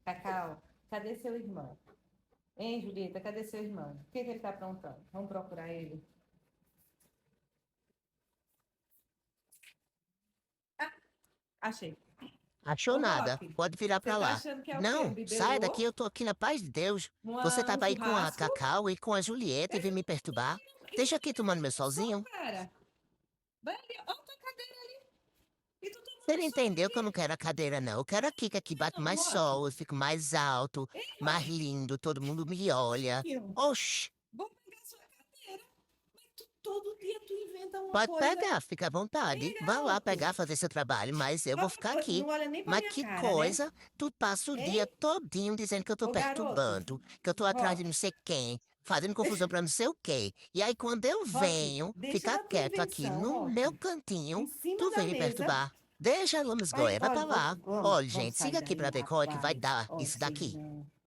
Cacau, cadê seu irmão? Hein, Julieta, cadê seu irmão? O que ele tá aprontando? Vamos procurar ele. Ah, achei. Achou Ô, nada. Roque, Pode virar você pra tá lá. achando que é o quê? Um Não, saia daqui, bibelô? eu tô aqui na paz de Deus. Você Um tava aí com a churrasco? Cacau e com a Julieta e veio me perturbar. Isso Deixa não aqui é tomando meu só, solzinho. cara. Vai ali, ó, tua cadeira ali. E tu Você tomando não sol entendeu que eu não aqui. quero a cadeira, não. Eu quero aqui, que aqui bate Não, mais Roque. sol, eu fico mais alto, Ei, mais Roque. lindo, todo mundo me olha. Aqui, ó. Oxi, Vou pegar sua cadeira. Mas todo dia tu inventa uma pode coisa. pegar, fica à vontade. Ei, Vá lá garoto. pegar, fazer seu trabalho, mas eu Ó, vou ficar ó, aqui. não olha nem pra Mas minha que cara, né? coisa, tu passa o dia Hein? todinho dizendo que eu tô Ô, garoto. perturbando, que eu tô atrás de não Roque. sei quem, fazendo confusão pra não sei o quê. E aí quando eu Roque, venho deixa ficar da tua quieto aqui invenção, no meu Roque. cantinho, Em cima tu da vem me mesa. perturbar. Deixa a Goia, vai pra Olha, lá. vamos, Olha, vamos gente, sair siga aqui daí, pra ver qual é que vai rapaz. dar Ó, isso seu daqui. irmão.